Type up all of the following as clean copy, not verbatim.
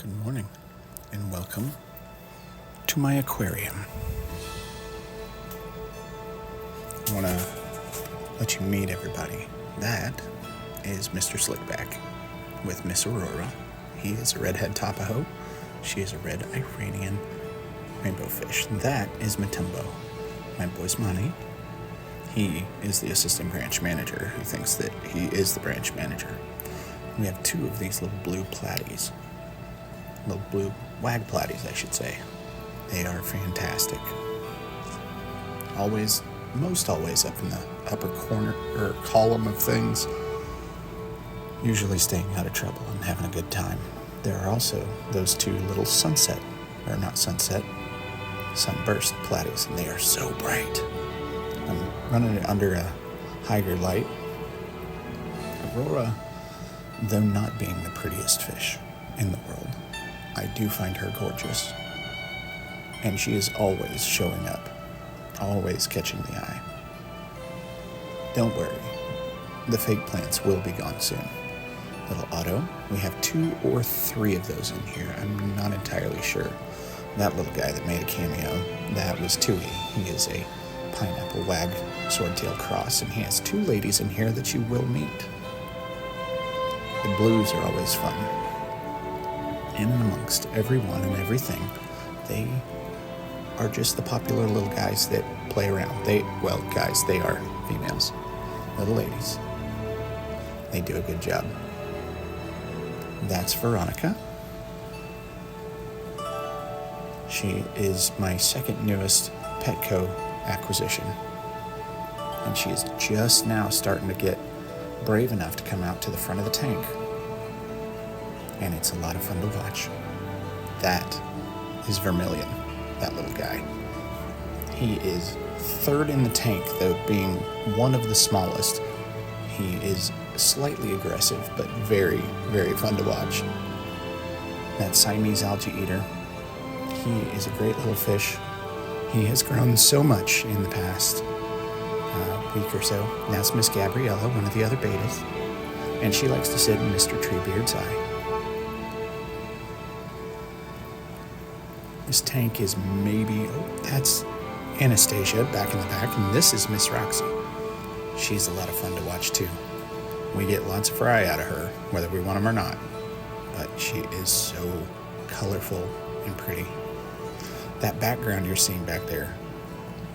Good morning, and welcome to my aquarium. I want to let you meet everybody. That is Mr. Slickback with Miss Aurora. He is a redhead Tapaho. She is a red Iranian rainbow fish. That is Matumbo, my boy's Money. He is the assistant branch manager who thinks that he is the branch manager. We have two of these little blue platies. Little blue wag platies, I should say. They are fantastic. Most always up in the upper corner or column of things, usually staying out of trouble and having a good time. There are also those two little sunburst platies, and they are so bright. I'm running it under a higher light. Aurora, though not being the prettiest fish in the world, I do find her gorgeous, and she is always showing up, always catching the eye. Don't worry, the fake plants will be gone soon. Little Otto, we have 2 or 3 of those in here, I'm not entirely sure. That little guy that made a cameo, that was Tui. He is a pineapple wag swordtail cross, and he has 2 ladies in here that you will meet. The blues are always fun. In and amongst everyone and everything, they are just the popular little guys that play around. They are females. Little ladies. They do a good job. That's Veronica. She is my second newest Petco acquisition. And she is just now starting to get brave enough to come out to the front of the tank. And it's a lot of fun to watch. That is Vermilion, that little guy. He is third in the tank, though being one of the smallest. He is slightly aggressive, but very, very fun to watch. That Siamese algae eater, he is a great little fish. He has grown so much in the past week or so. That's Miss Gabriella, one of the other betas, and she likes to sit in Mr. Treebeard's eye. This tank is that's Anastasia back in the back, and this is Miss Roxy. She's a lot of fun to watch too. We get lots of fry out of her, whether we want them or not, but she is so colorful and pretty. That background you're seeing back there,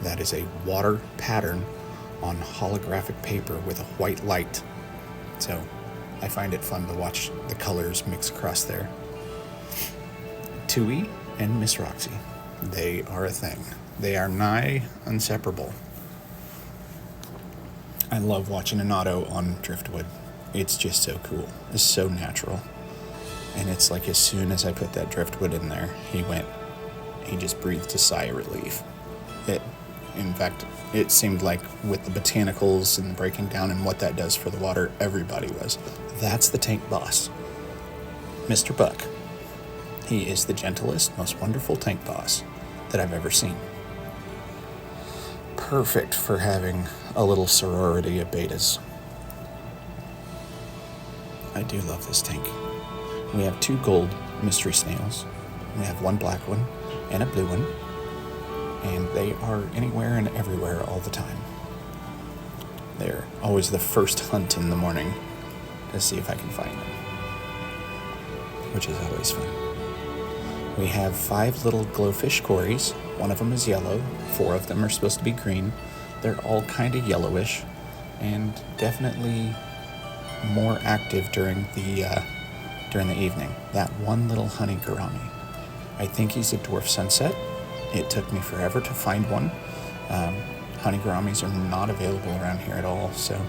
that is a water pattern on holographic paper with a white light. So I find it fun to watch the colors mix across there. Tui and Miss Roxy, they are a thing. They are nigh inseparable. I love watching an Otto on driftwood. It's just so cool. It's so natural. And it's like as soon as I put that driftwood in there, he just breathed a sigh of relief. In fact, it seemed like with the botanicals and the breaking down and what that does for the water, everybody was. That's the tank boss, Mr. Buck. He is the gentlest, most wonderful tank boss that I've ever seen. Perfect for having a little sorority of betas. I do love this tank. We have 2 gold mystery snails. We have 1 black one and a blue one. And they are anywhere and everywhere all the time. They're always the first hunt in the morning to see if I can find them, which is always fun. We have 5 little glowfish cories. 1 of them is yellow. 4 of them are supposed to be green. They're all kind of yellowish and definitely more active during the evening. That one little honey gourami, I think he's a dwarf sunset. It took me forever to find one. Honey gouramis are not available around here at all, so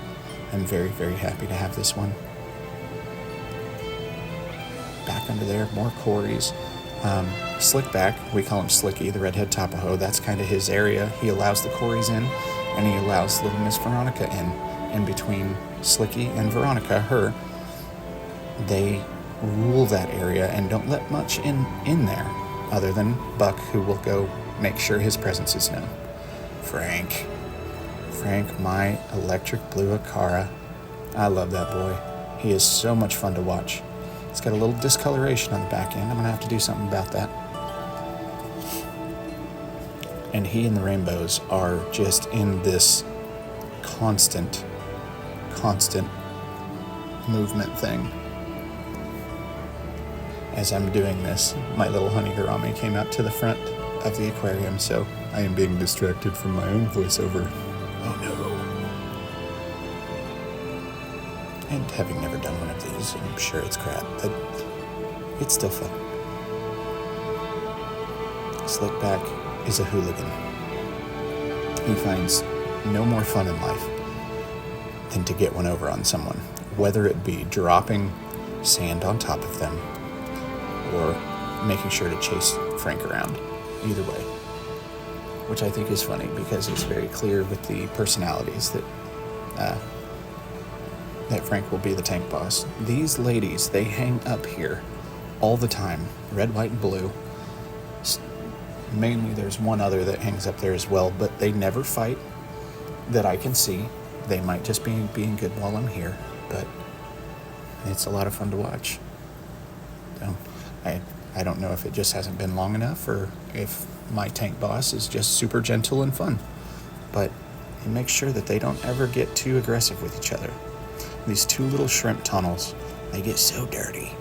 I'm very, very happy to have this one. Back under there, more cories. Slickback, we call him Slicky, the redhead Tapaho. That's kind of his area. He allows the cories in, and he allows little Miss Veronica in between Slicky and Veronica, they rule that area and don't let much in there, other than Buck, who will go make sure his presence is known. Frank, my electric blue Acara. I love that boy. He is so much fun to watch. It's got a little discoloration on the back end. I'm gonna have to do something about that. And he and the rainbows are just in this constant movement thing. As I'm doing this, my little honey gourami came out to the front of the aquarium, so I am being distracted from my own voiceover. Oh no. And having never done one of these, I'm sure it's crap, but it's still fun. Slickback is a hooligan. He finds no more fun in life than to get one over on someone, whether it be dropping sand on top of them or making sure to chase Frank around. Either way, which I think is funny because it's very clear with the personalities that Frank will be the tank boss. These ladies, they hang up here all the time, red, white, and blue. Mainly there's one other that hangs up there as well, but they never fight that I can see. They might just be being good while I'm here, but it's a lot of fun to watch. So I don't know if it just hasn't been long enough or if my tank boss is just super gentle and fun, but he makes sure that they don't ever get too aggressive with each other. These two little shrimp tunnels, they get so dirty.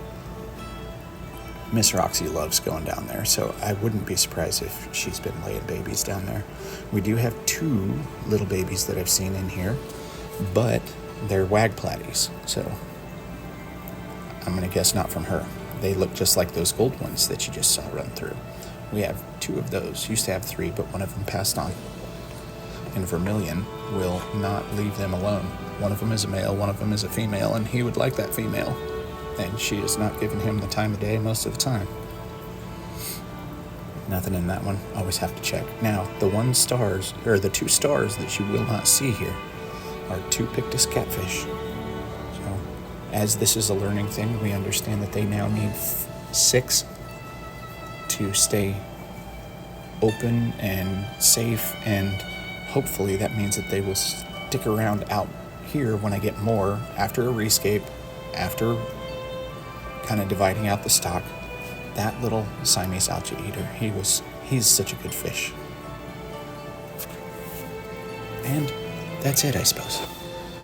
Miss Roxy loves going down there, so I wouldn't be surprised if she's been laying babies down there. We do have two little babies that I've seen in here, but they're wag platies, so I'm gonna guess not from her. They look just like those gold ones that you just saw run through. We have two of those. Used to have three, but one of them passed on. And Vermilion will not leave them alone. One of them is a male, one of them is a female, and he would like that female. And she is not giving him the time of day most of the time. Nothing in that one. Always have to check. Now, the the two stars that you will not see here are two Pictus catfish. So, as this is a learning thing, we understand that they now need 6 to stay open and safe, and hopefully that means that they will stick around out here when I get more after a rescape, after kind of dividing out the stock. That little Siamese algae eater, he's such a good fish. And that's it, I suppose.